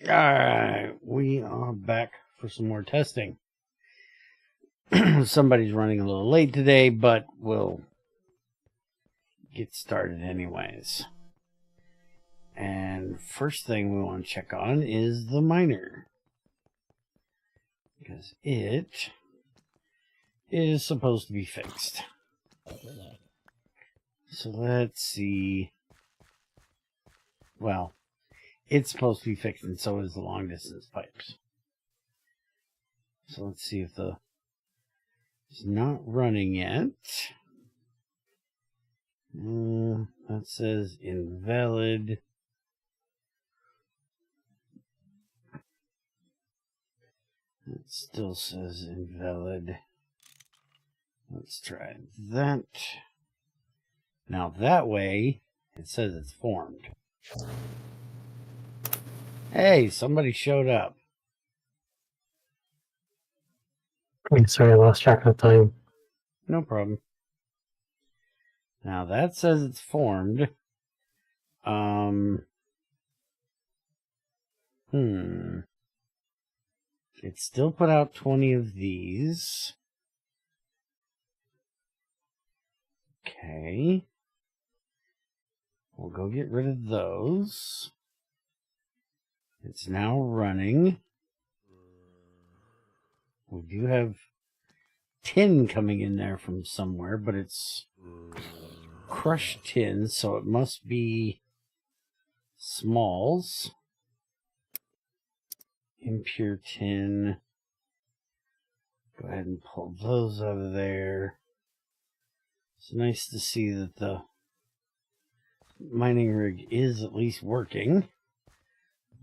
Alright, we are back for some more testing. Somebody's running a little late today, but we'll get started anyways. And first thing we want to check on is the miner, because it is supposed to be fixed. So let's see. Well, it's supposed to be fixed, and so is the long distance pipes. So let's see if it's not running yet. That says invalid. It still says invalid. Let's try that. Now that way, it says it's formed. Hey, somebody showed up. I'm sorry, I lost track of time. No problem. Now that says it's formed. It still put out 20 of these. Okay. We'll go get rid of those. It's now running. We do have tin coming in there from somewhere, but it's crushed tin, so it must be smalls. Impure tin. Go ahead and pull those out of there. It's nice to see that the mining rig is at least working,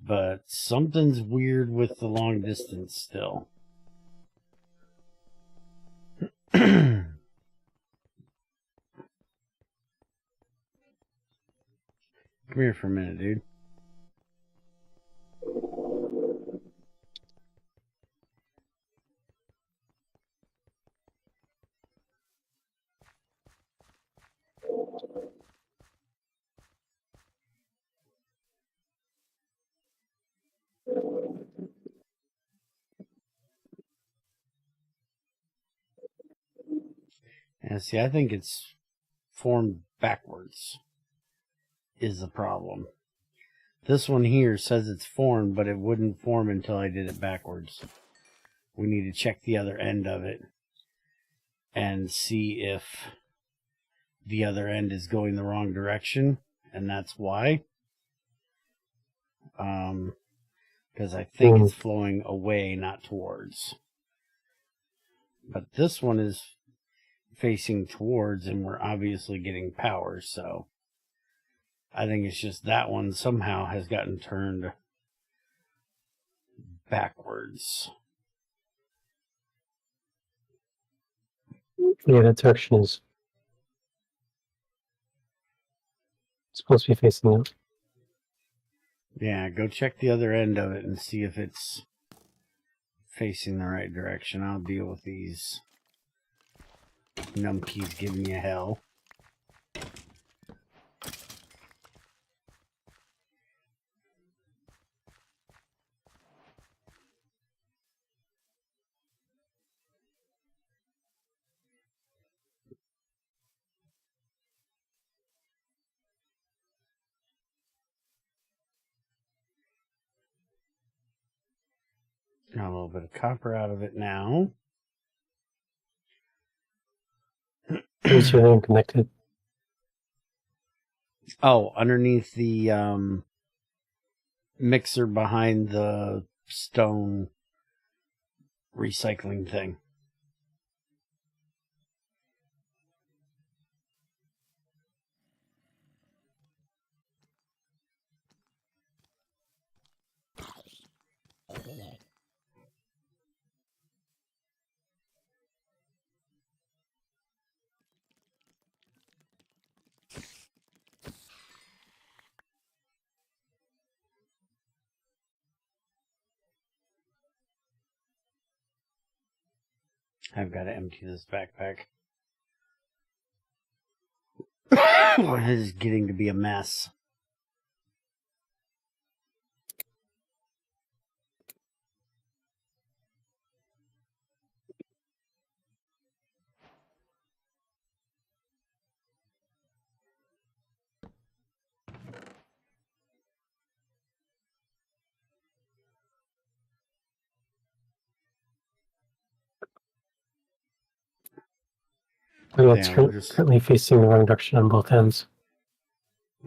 but something's weird with the long distance still. Come here for a minute, dude. Yeah, see, I think it's formed backwards is the problem. This one here says it's formed, but it wouldn't form until I did it backwards. We need to check the other end of it and see if the other end is going the wrong direction, and that's why. Because I think it's flowing away, not towards. But this one is facing towards, and we're obviously getting power, so I think it's just that one somehow has gotten turned backwards. Yeah, that direction is supposed to be facing out. Yeah, go check the other end of it and see if it's facing the right direction. I'll deal with these numpties giving you hell. Got a little bit of copper out of it now. Is your name connected? Oh, underneath the mixer behind the stone recycling thing. I've got to empty this backpack. It is getting to be a mess. Well, Yeah, it's we'll just... currently facing the wrong direction on both ends.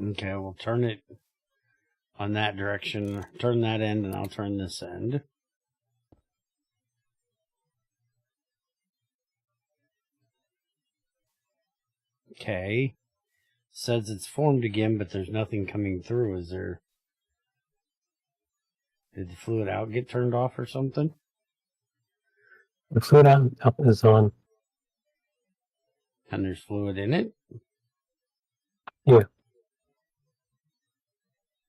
Okay, we'll turn it on that direction. Turn that end, and I'll turn this end. Okay. Says it's formed again, but there's nothing coming through. Is there... Did the fluid out get turned off or something? The fluid out is on. And there's fluid in it? Yeah.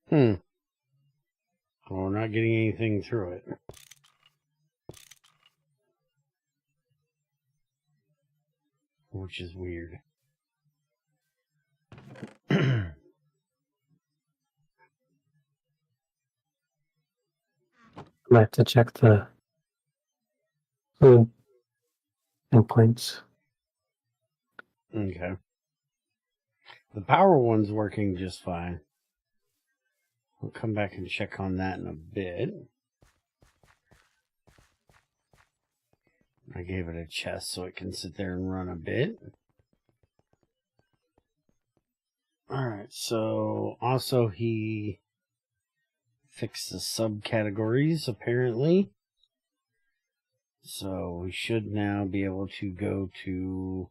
Well, we're not getting anything through it. Which is weird. I might have to check the fluid endpoints. Okay. The power one's working just fine. We'll come back and check on that in a bit. I gave it a chest so it can sit there and run a bit. Alright, so also he fixed the subcategories apparently. So we should now be able to go to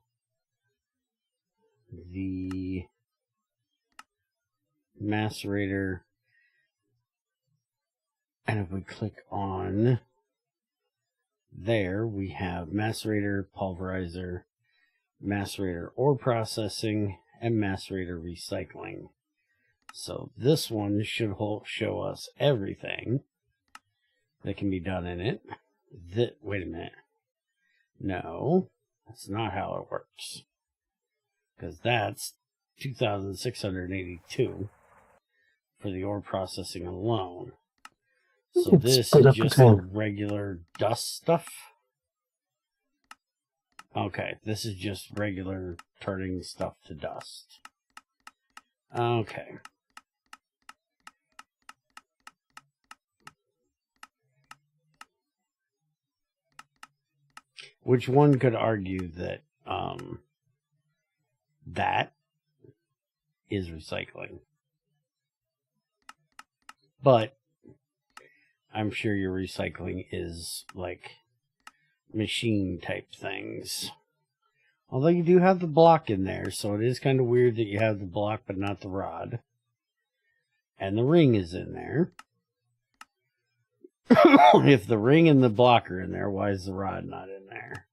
the macerator, and if we click on there, we have macerator, pulverizer, macerator ore processing, and macerator recycling. So this one should show us everything that can be done in it. Wait a minute. No, that's not how it works. Because that's 2,682 for the ore processing alone. So this is just the regular dust stuff. Okay, this is just regular turning stuff to dust. Okay. Which one could argue that that is recycling. But I'm sure your recycling is like machine type things. Although you do have the block in there, so it is kind of weird that you have the block but not the rod. And the ring is in there. If the ring and the block are in there, why is the rod not in there?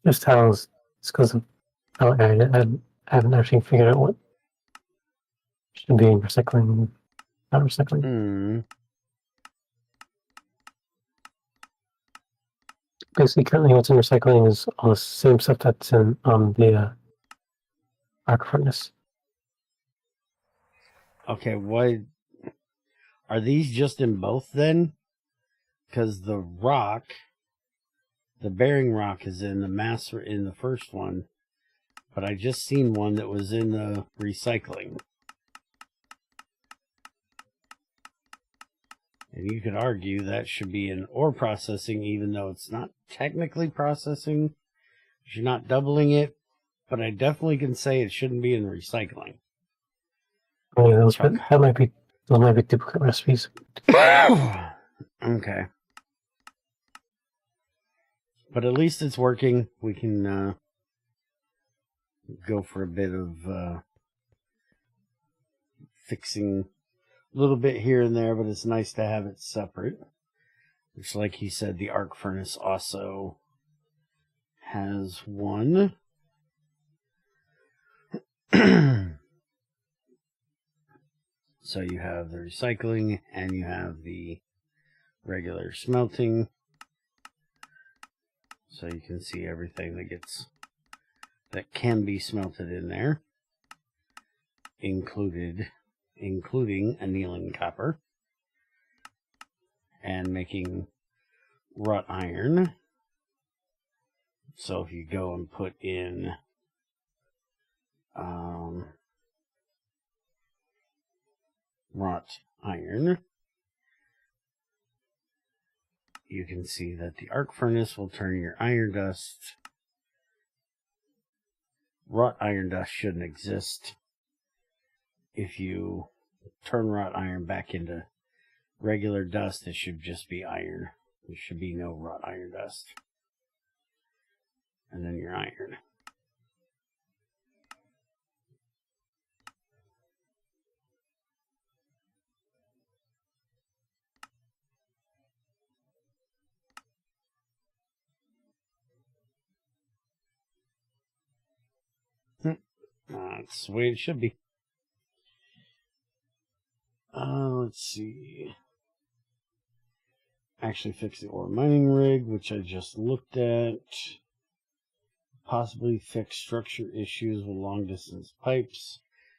Just how it's because of how I haven't actually figured out what should be in recycling, not recycling. Basically, currently what's in recycling is all the same stuff that's in the arc furnace. Okay, what are these just in both then? Because the rock, the bearing rock, is in the first one, but I just seen one that was in the recycling. And you could argue that should be in ore processing, even though it's not technically processing. You're not doubling it, but I definitely can say it shouldn't be in recycling. Oh, yeah, those might be duplicate recipes. Okay. But at least it's working. We can go for a bit of fixing a little bit here and there, but it's nice to have it separate. Which, like he said, the arc furnace also has one. So you have the recycling and you have the regular smelting. So you can see everything that can be smelted in there, including annealing copper and making wrought iron. So if you go and put in wrought iron, you can see that the arc furnace will turn your iron dust. Wrought iron dust shouldn't exist. If you turn wrought iron back into regular dust, it should just be iron. There should be no wrought iron dust. And then your iron. That's the way it should be. Let's see. Actually fix the ore mining rig, which I just looked at. Possibly fix structure issues with long distance pipes.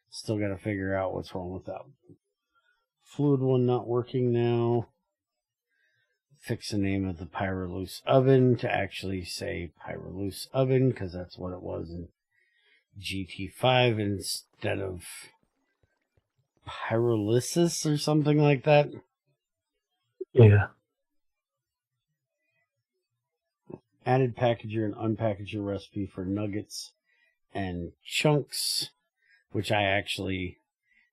Still got to figure out what's wrong with that fluid one not working now. Fix the name of the Pyroluce oven to actually say Pyroluce oven, because that's what it was in GT5 instead of pyrolysis or something like that. Yeah. Added packager and unpackager recipe for nuggets and chunks, which I actually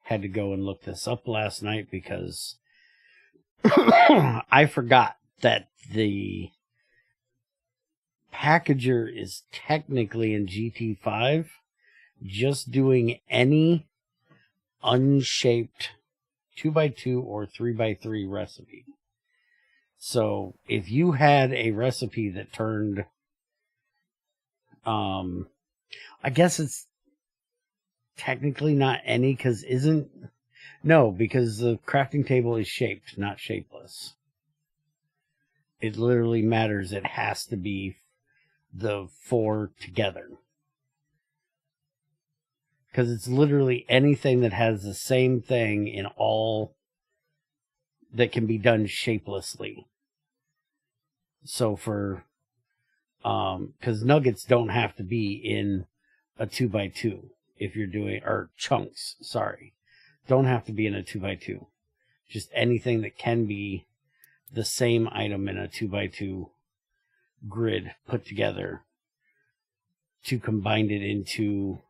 had to go and look this up last night because I forgot that the packager is technically in GT5 just doing any unshaped 2x2 or 3x3 recipe. So if you had a recipe that turned, I guess it's technically not any, because because the crafting table is shaped, not shapeless. It literally matters. It has to be the 4 together. Because it's literally anything that has the same thing in all that can be done shapelessly. So for, because nuggets don't have to be in a 2x2 if you're doing, or chunks, sorry, don't have to be in a 2x2. Just anything that can be the same item in a 2x2 grid put together to combine it into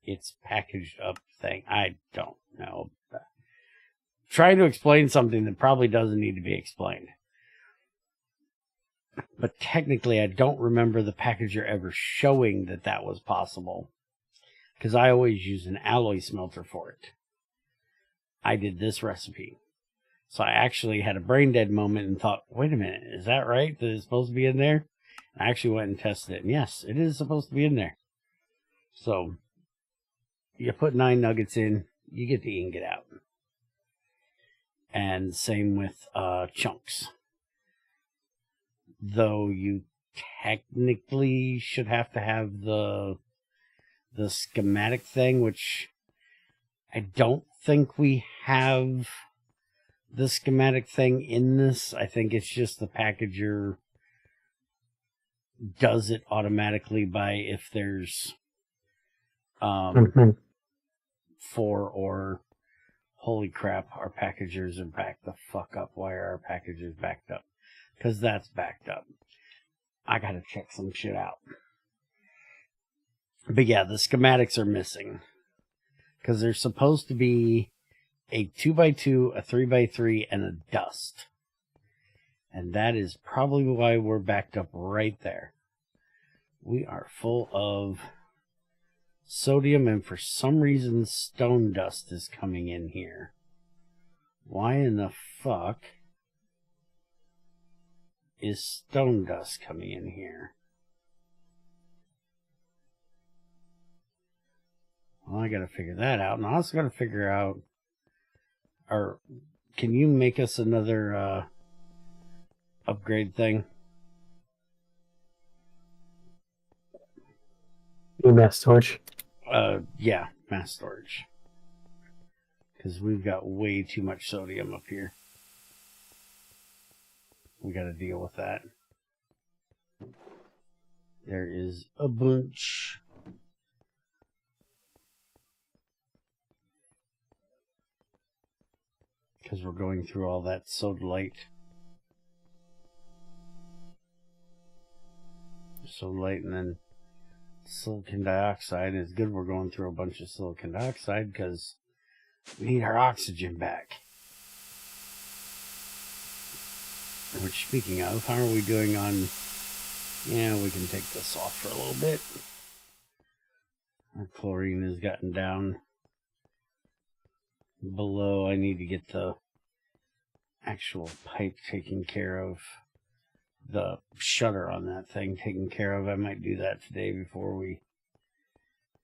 its packaged up thing. I don't know. Trying to explain something that probably doesn't need to be explained. But technically, I don't remember the packager ever showing that that was possible, because I always use an alloy smelter for it. I did this recipe. So I actually had a brain dead moment and thought, wait a minute, is that right? That it's supposed to be in there? I actually went and tested it, and yes, it is supposed to be in there. So you put 9 nuggets in, you get the ingot out. And same with chunks. Though you technically should have to have the schematic thing, which I don't think we have the schematic thing in this. I think it's just the packager does it automatically by if there's 4 or holy crap, our packagers are backed the fuck up. Why are our packagers backed up? Because that's backed up. I gotta check some shit out. But yeah, the schematics are missing. Because there's supposed to be a 2x2, a 3x3, and a dust. And that is probably why we're backed up right there. We are full of sodium, and for some reason stone dust is coming in here. Why in the fuck is stone dust coming in here? Well, I gotta figure that out, and I also gotta figure out, or can you make us another upgrade thing? Mass storage. Yeah, mass storage. Because we've got way too much sodium up here. We gotta deal with that. There is a bunch. Because we're going through all that sodalite so light, and then silicon dioxide. It's good we're going through a bunch of silicon dioxide because we need our oxygen back. Which, speaking of, how are we doing on... Yeah, we can take this off for a little bit. Our chlorine has gotten down below. I need to get the actual pipe taken care of. The shutter on that thing taken care of. I might do that today before we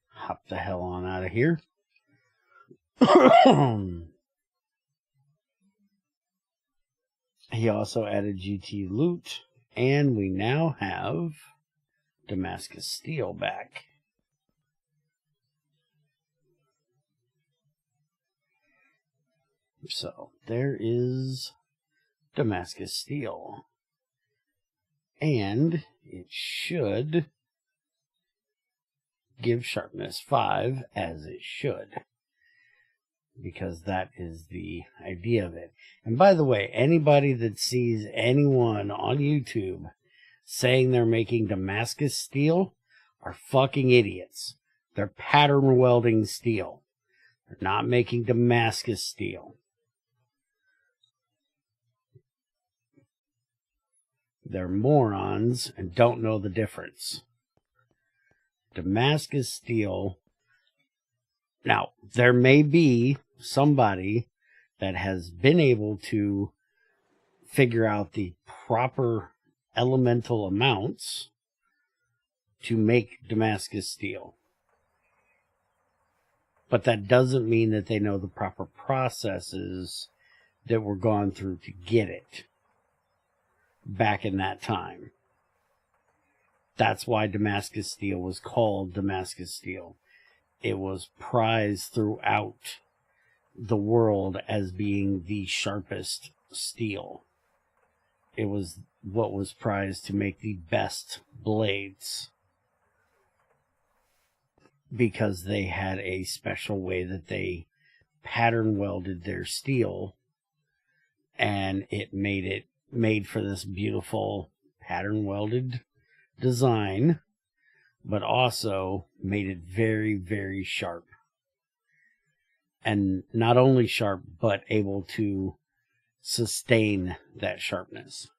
hop the hell on out of here. He also added GT loot, and we now have Damascus steel back. So there is Damascus steel. And it should give sharpness 5, as it should. Because that is the idea of it. And by the way, anybody that sees anyone on YouTube saying they're making Damascus steel are fucking idiots. They're pattern welding steel. They're not making Damascus steel. They're morons and don't know the difference. Damascus steel. Now, there may be somebody that has been able to figure out the proper elemental amounts to make Damascus steel. But that doesn't mean that they know the proper processes that were gone through to get it back in that time. That's why Damascus steel was called Damascus steel. It was prized throughout the world as being the sharpest steel. It was what was prized to make the best blades, because they had a special way that they pattern welded their steel, and it made for this beautiful pattern welded design, but also made it very, very sharp. And not only sharp, but able to sustain that sharpness.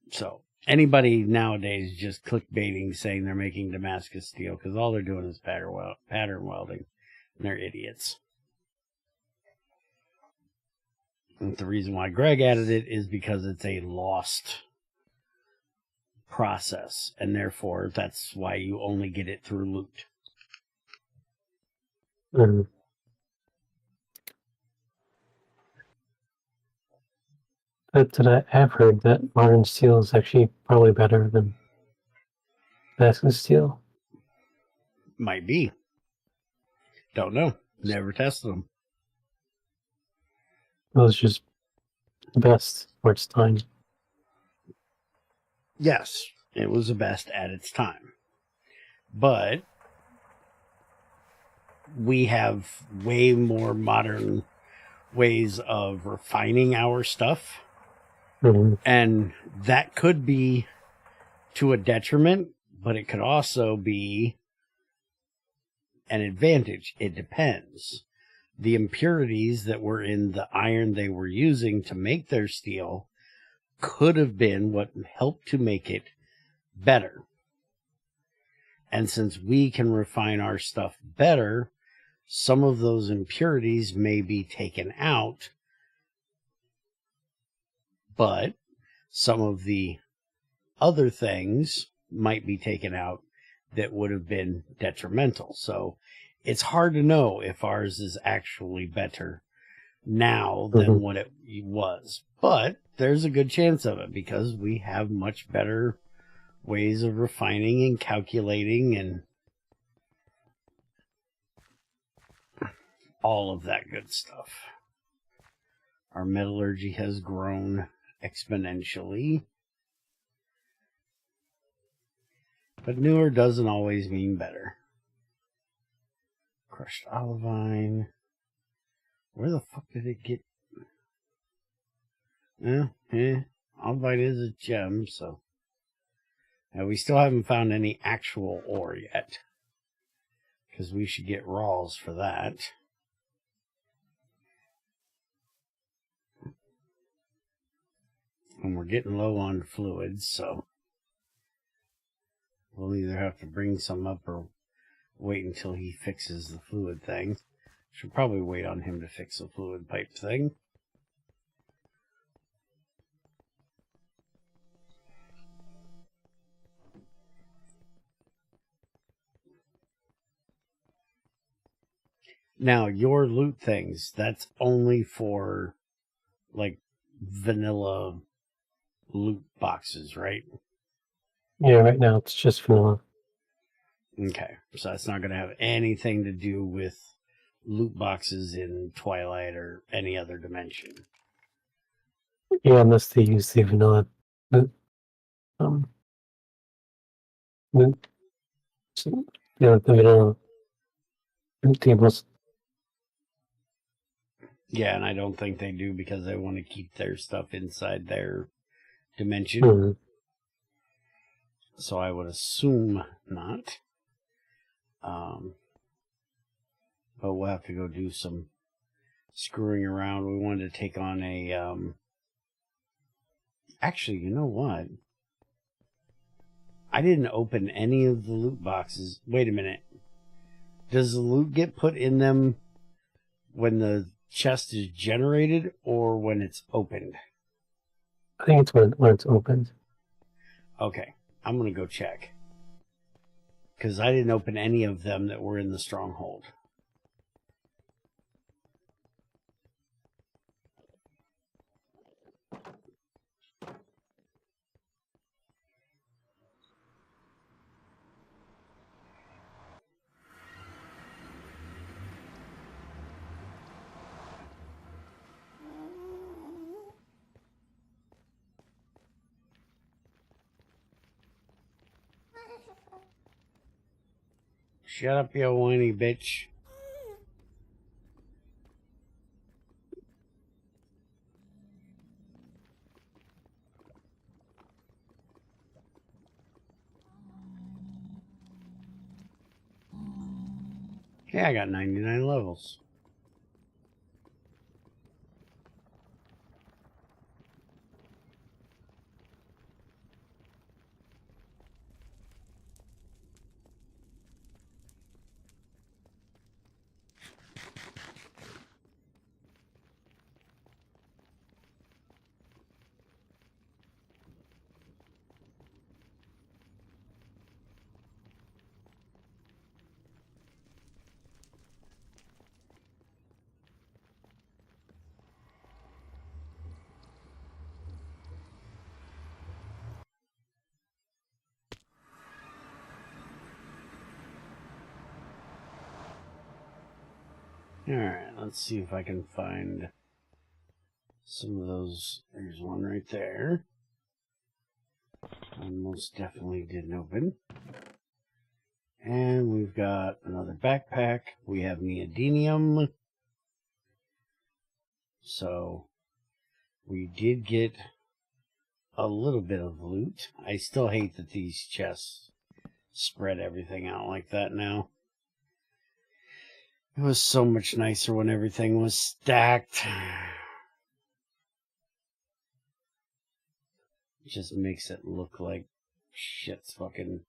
So, anybody nowadays just clickbaiting saying they're making Damascus steel, because all they're doing is pattern welding. And they're idiots. And the reason why Greg added it is because it's a lost process, and therefore that's why you only get it through loot. But I have heard that modern steel is actually probably better than Damascus steel. Might be. Don't know. Never tested them. It was just the best for its time. Yes, it was the best at its time. But we have way more modern ways of refining our stuff. Mm-hmm. And that could be to a detriment, but it could also be an advantage. It depends. The impurities that were in the iron they were using to make their steel could have been what helped to make it better. And since we can refine our stuff better, some of those impurities may be taken out, but some of the other things might be taken out that would have been detrimental. So it's hard to know if ours is actually better now than what it was. But there's a good chance of it, because we have much better ways of refining and calculating and all of that good stuff. Our metallurgy has grown exponentially. But newer doesn't always mean better. Crushed olivine. Where the fuck did it get? Olivine is a gem, so Now, we still haven't found any actual ore yet, because we should get raws for that. And we're getting low on fluids, so we'll either have to bring some up or wait until he fixes the fluid thing. Should probably wait on him to fix the fluid pipe thing. Now, your loot things, that's only for, like, vanilla loot boxes, right? Yeah, right now it's just vanilla. Okay, so that's not going to have anything to do with loot boxes in Twilight or any other dimension. Yeah, unless they use the vanilla loot, loot, the vanilla loot tables. Yeah, and I don't think they do because they want to keep their stuff inside their dimension. Mm-hmm. So I would assume not. But we'll have to go do some screwing around. We wanted to take on a, actually, you know what? I didn't open any of the loot boxes. Wait a minute. Does the loot get put in them when the chest is generated or when it's opened? I think it's when it's opened. Okay, I'm going to go check. Because I didn't open any of them that were in the stronghold. Shut up, you whiny bitch. Yeah, I got 99 levels. Alright, let's see if I can find some of those. There's one right there. I most definitely didn't open. And we've got another backpack. We have neodymium. So, we did get a little bit of loot. I still hate that these chests spread everything out like that now. It was so much nicer when everything was stacked. It just makes it look like shit's fucking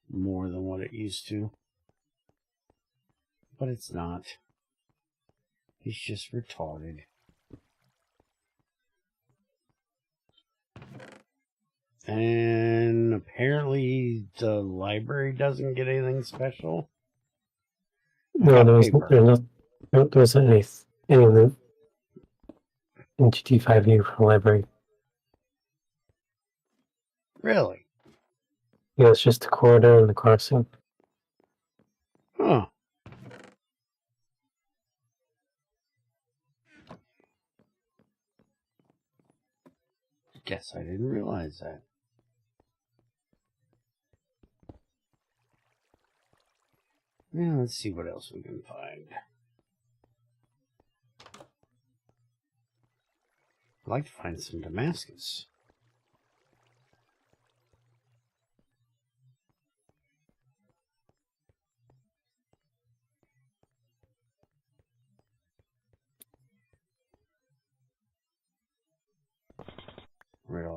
more than what it used to. But it's not. He's just retarded. And apparently the library doesn't get anything special. No, there wasn't any loot in GT5 for the library. Really? Yeah, it's just the corridor and the crossing. Huh. Guess I didn't realize that. Yeah, let's see what else we can find. I'd like to find some Damascus.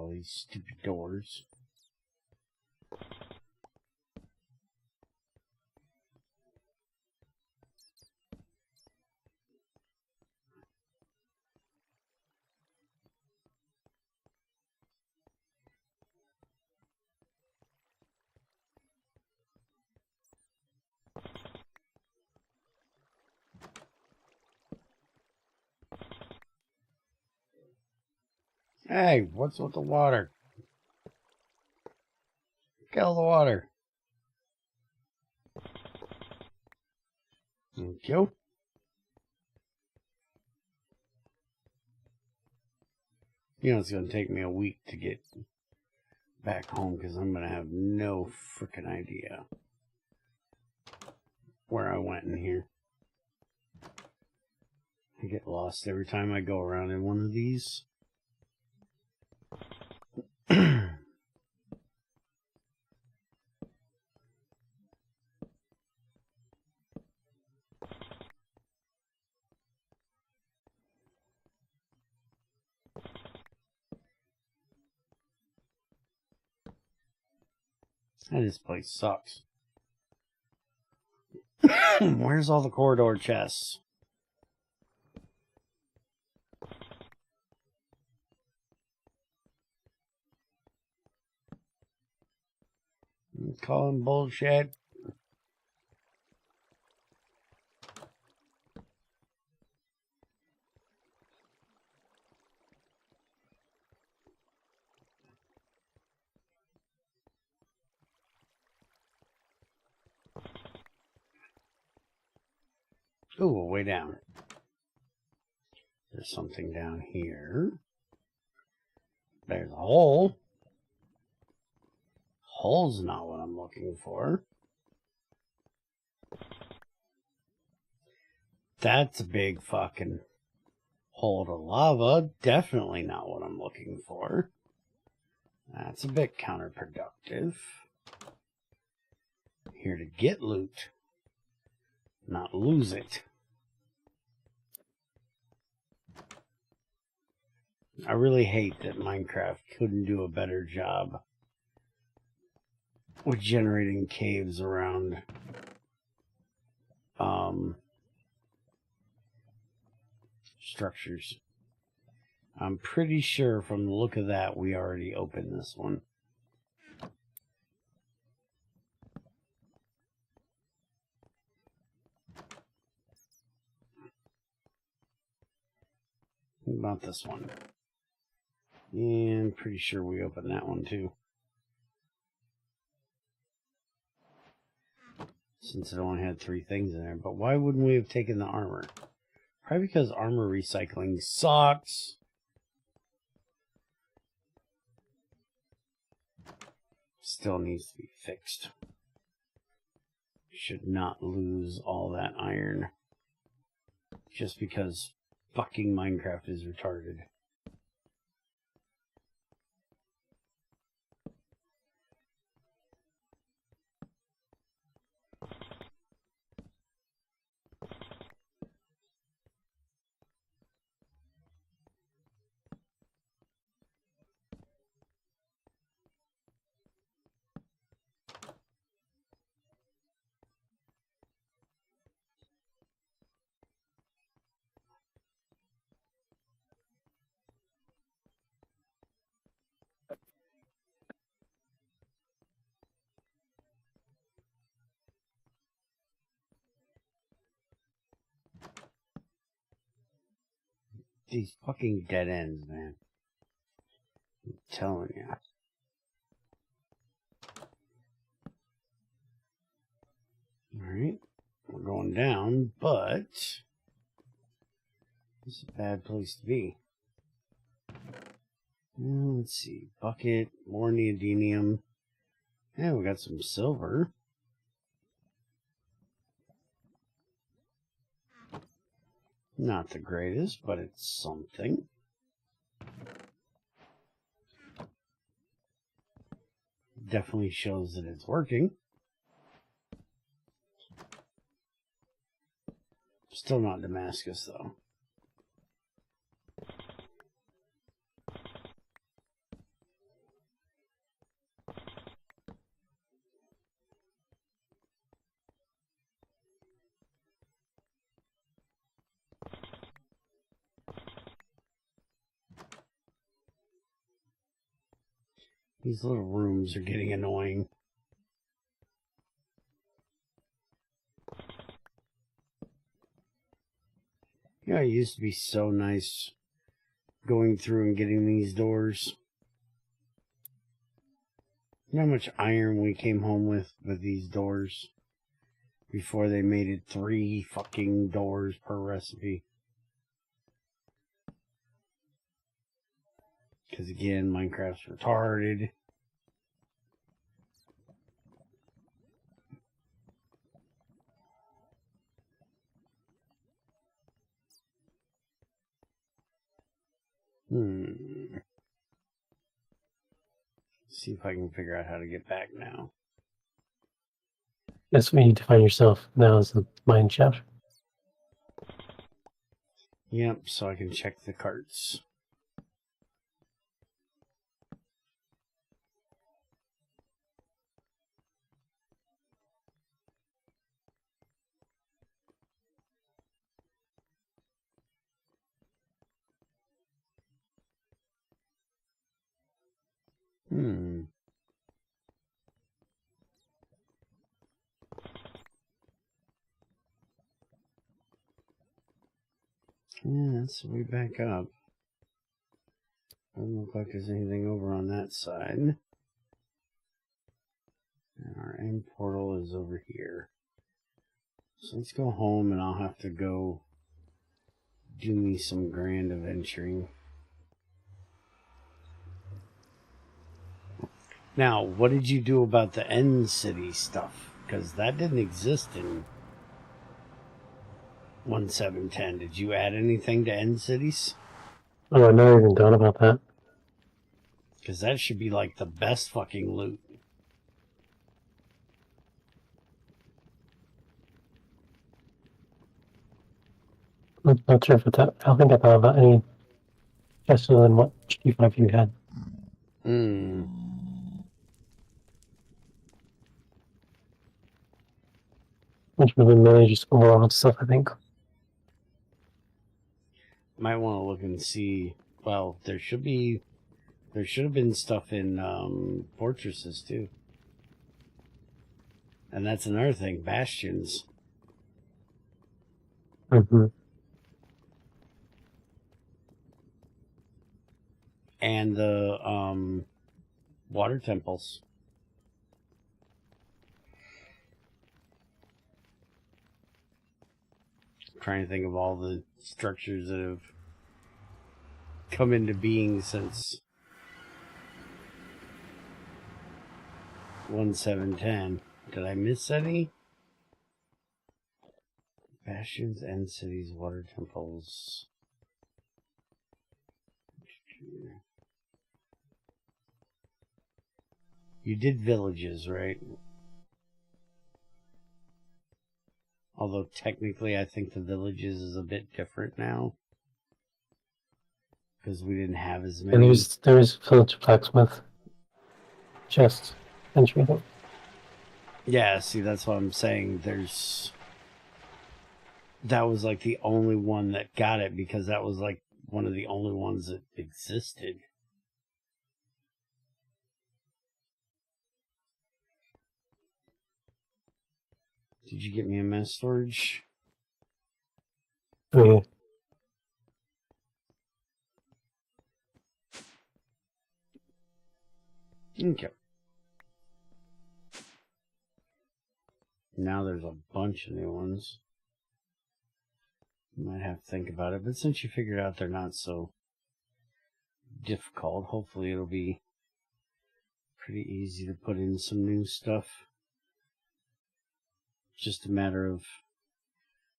all these stupid doors. Hey, what's with the water? Kill the water. Thank you. You know, it's going to take me a week to get back home because I'm going to have no freaking idea where I went in here. I get lost every time I go around in one of these. And this place sucks. Where's all the corridor chests? Calling bullshit. Ooh, way down. There's something down here. There's a hole. Hole's not what I'm looking for. That's a big fucking hole to lava. Definitely not what I'm looking for. That's a bit counterproductive. Here to get loot, not lose it. I really hate that Minecraft couldn't do a better job with generating caves around structures. I'm pretty sure from the look of that we already opened this one. What about this one? And pretty sure we opened that one too. Since it only had 3 things in there. But why wouldn't we have taken the armor? Probably because armor recycling sucks. Still needs to be fixed. Should not lose all that iron. Just because fucking Minecraft is retarded. These fucking dead ends, man. I'm telling you. Alright. We're going down, but this is a bad place to be. Let's see. Bucket, more neodymium. Yeah, we got some silver. Not the greatest, but it's something. Definitely shows that it's working. Still not Damascus, though. These little rooms are getting annoying. Yeah, it used to be so nice going through and getting these doors. You know how much iron we came home with these doors before they made it 3 fucking doors per recipe. Because again, Minecraft's retarded. See if I can figure out how to get back now. That's what you need to find yourself. Now is the mine shaft. Yep, so I can check the carts. Yeah, that's the way back up. Doesn't look like there's anything over on that side. And our end portal is over here. So let's go home and I'll have to go do me some grand adventuring. Now, what did you do about the end city stuff? Because that didn't exist in 1.7.10. Did you add anything to end cities? Oh, I never even thought about that. Because that should be like the best fucking loot. I'm not sure if it's that. I don't think I thought about any chests other than what GT5 you had. Which would have been really just overall stuff, I think. Might want to look and see. Well, there should have been stuff in fortresses too. And that's another thing, bastions. And the water temples. I'm trying to think of all the structures that have come into being since 1.7.10. Did I miss any? Bastions, end cities, water temples. You did villages, right? Although technically I think the villages is a bit different now. Because we didn't have as many. And there's village blacksmith chest entry. Yeah, see, that's what I'm saying. That was like the only one that got it because that was like one of the only ones that existed. Did you get me a mass storage? Oh, yeah. Okay. Now there's a bunch of new ones. You might have to think about it, but since you figured out they're not so difficult, hopefully it'll be pretty easy to put in some new stuff. Just a matter of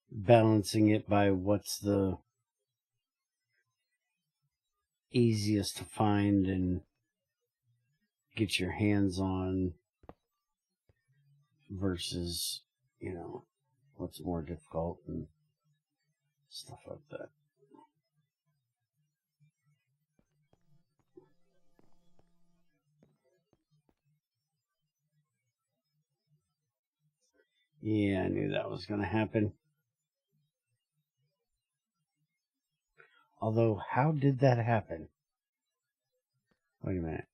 balancing it by what's the easiest to find and get your hands on versus, what's more difficult and stuff like that. Yeah, I knew that was going to happen. Although, how did that happen? Wait a minute.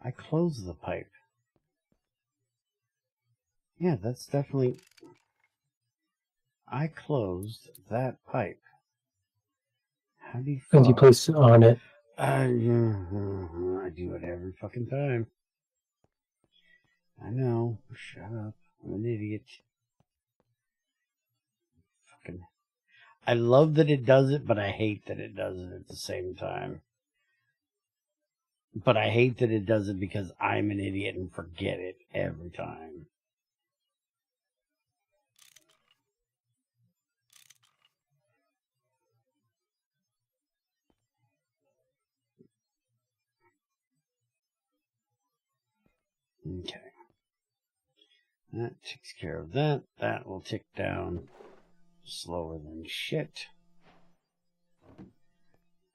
I closed the pipe. Yeah, that's definitely... I closed that pipe. How do you... And you place it on it. I do it every fucking time. I know. Shut up. I'm an idiot. Fucking... I love that it does it, but I hate that it does it at the same time. But I hate that it does it because I'm an idiot and forget it every time. Okay. That takes care of that. That will tick down slower than shit.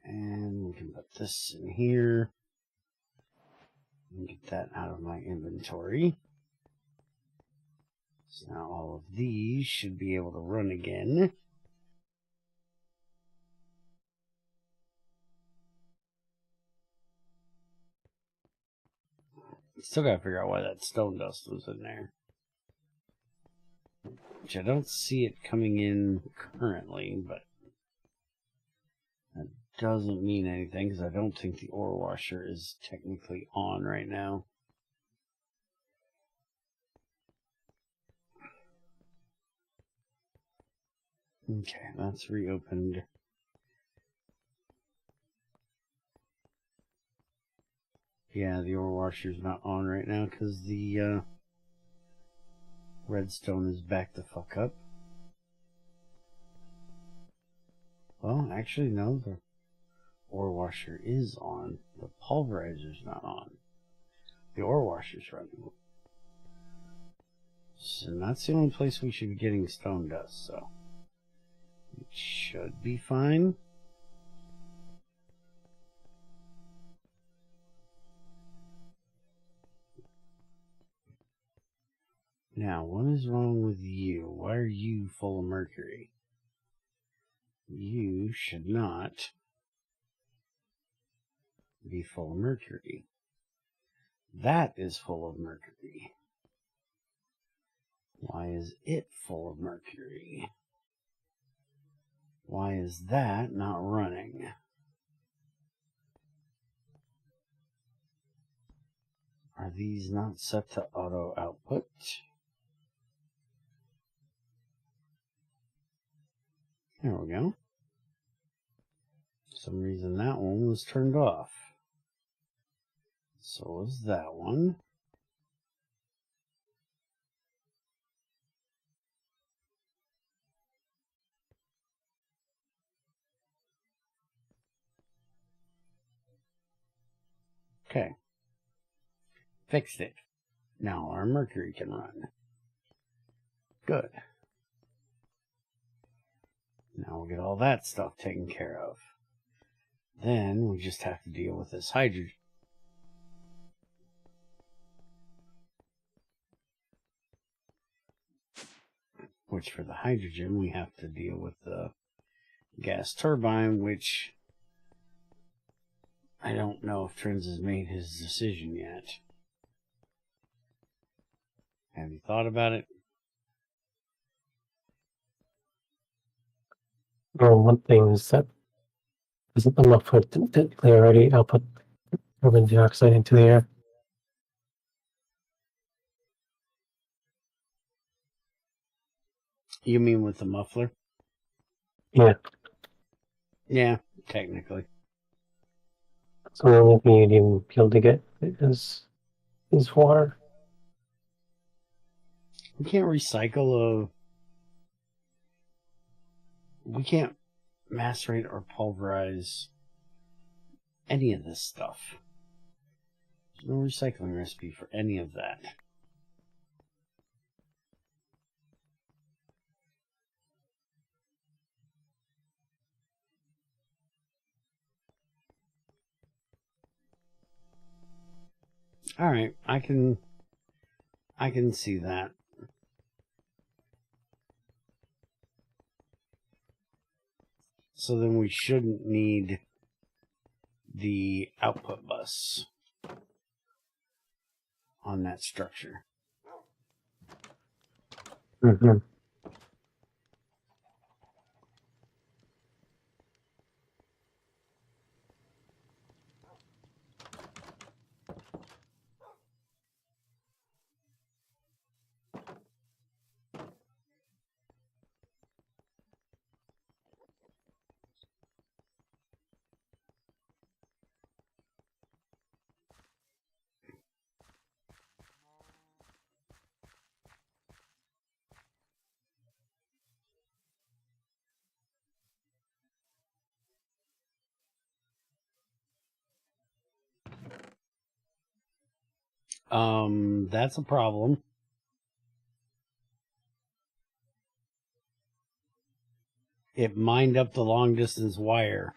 And we can put this in here. And get that out of my inventory. So now all of these should be able to run again. Still gotta figure out why that stone dust was in there. Which I don't see it coming in currently, but that doesn't mean anything because I don't think the ore washer is technically on right now. Okay, that's reopened. Yeah, the ore washer's not on right now because the redstone is back the fuck up. Well, actually, no, the ore washer is on. The pulverizer's not on. The ore washer's running. So that's the only place we should be getting stone dust, so it should be fine. Now, what is wrong with you? Why are you full of mercury? You should not be full of mercury. That is full of mercury. Why is it full of mercury? Why is that not running? Are these not set to auto output? There we go. For some reason that one was turned off. So was that one. Okay. Fixed it. Now our mercury can run. Good. Now we'll get all that stuff taken care of. Then we just have to deal with this hydrogen. Which for the hydrogen we have to deal with the gas turbine, which I don't know if Trins has made his decision yet. Have you thought about it? Well, one thing is that isn't the muffler that they already output carbon dioxide into the air? You mean with the muffler? Yeah. Yeah, technically. So the only thing you'd even be able to get is water. We can't recycle we can't macerate or pulverize any of this stuff. There's no recycling recipe for any of that. Alright, I can see that. So then we shouldn't need the output bus. on that structure. Mm-hmm. That's a problem. It mined up the long distance wire.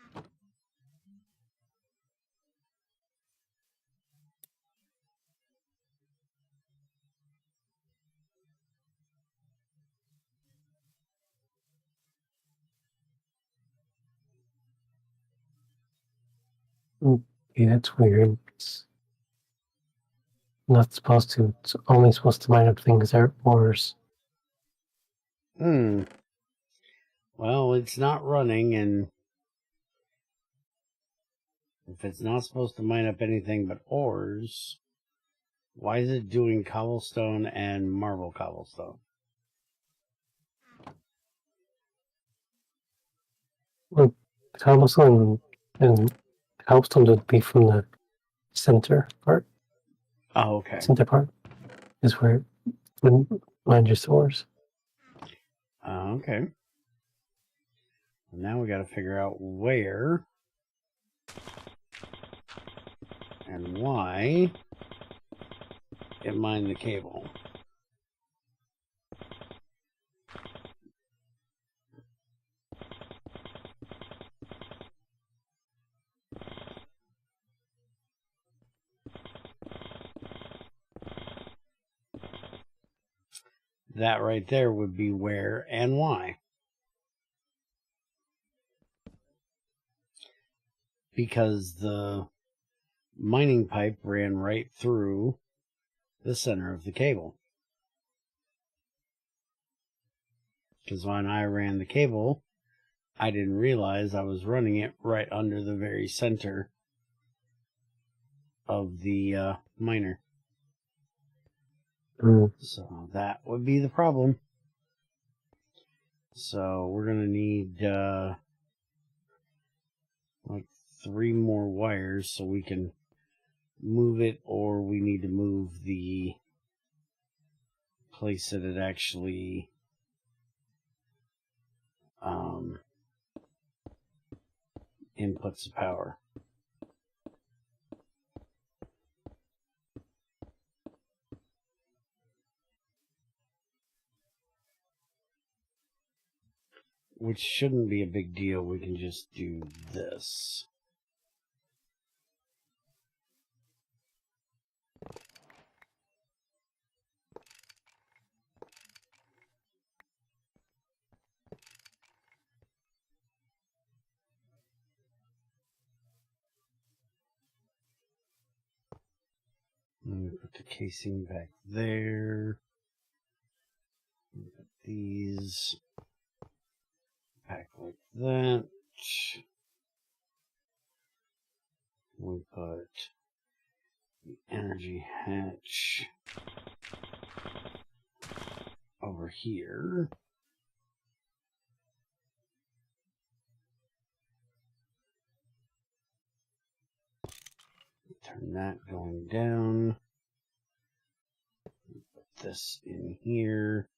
Okay, that's weird. It's not supposed to. It's only supposed to mine up things that are ores. Well, it's not running, and if it's not supposed to mine up anything but ores, why is it doing cobblestone and marble cobblestone? Well, cobblestone and cobblestone would be from the center part. Oh, okay. Center part is where it would mine your ores. Okay. Now we got to figure out where and why it mined the cable. That right there would be where and why. Because the mining pipe ran right through the center of the cable. Because when I ran the cable, I didn't realize I was running it right under the very center of the miner. So that would be the problem. So we're going to need like 3 more wires so we can move it, or we need to move the place that it actually inputs the power. Which shouldn't be a big deal. We can just do this. Let me put the casing back there. Put these back like that. We put the energy hatch over here. Turn that going down. Put this in here.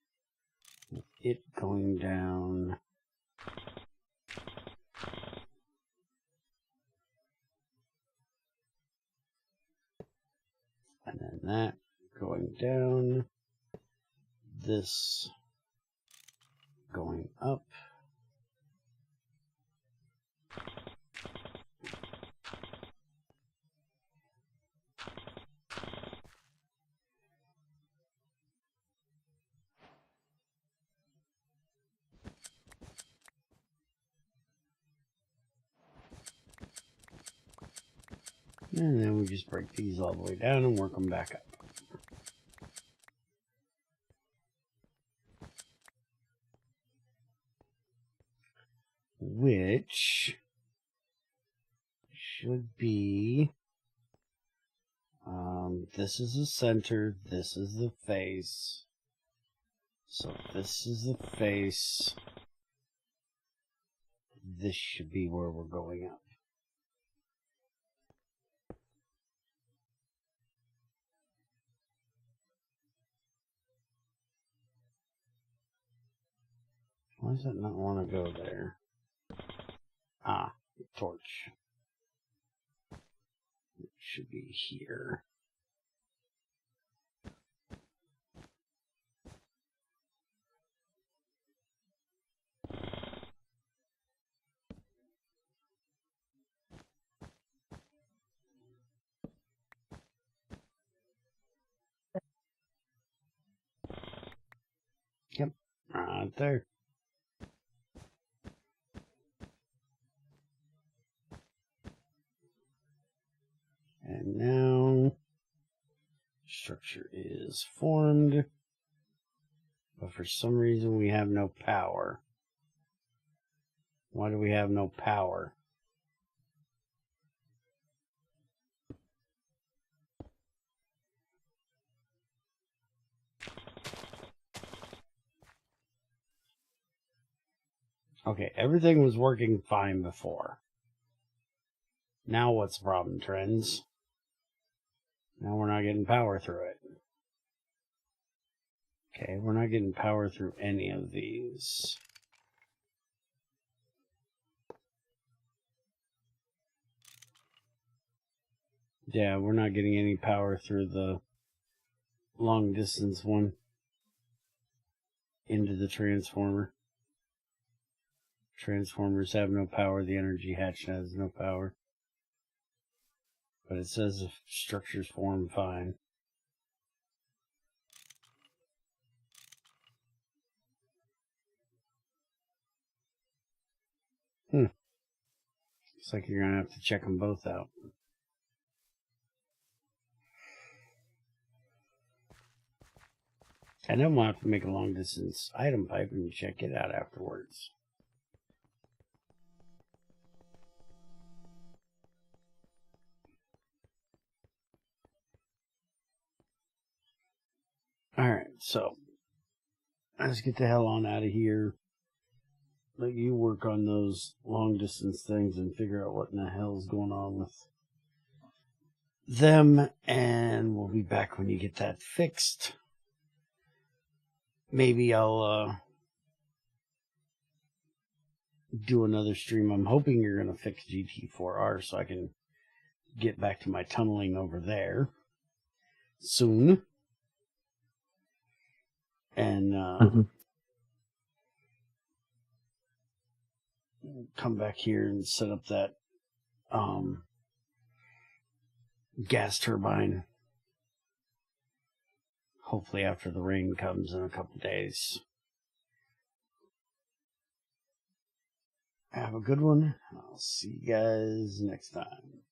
It going down. And then that going down. This going up. And then we just break these all the way down and work them back up. which should be, this is the center, this is the face. So this is the face. This should be where we're going up. Why does it not want to go there? Ah, torch. It should be here. Yep, right there. And now, structure is formed, but for some reason we have no power. Why do we have no power? Okay, everything was working fine before. Now what's the problem, Trends? Now we're not getting power through it. Okay, we're not getting power through any of these. Yeah, we're not getting any power through the long distance one into the transformer. Transformers have no power, the energy hatch has no power. But it says the structures form fine. Looks like you're going to have to check them both out. And then we'll have to make a long distance item pipe and check it out afterwards. Alright, so let's get the hell on out of here. Let you work on those long distance things and figure out what in the hell is going on with them, and we'll be back when you get that fixed. Maybe I'll do another stream. I'm hoping you're going to fix GT4R so I can get back to my tunneling over there soon. And come back here and set up that gas turbine. Hopefully after the rain comes in a couple days. Have a good one. I'll see you guys next time.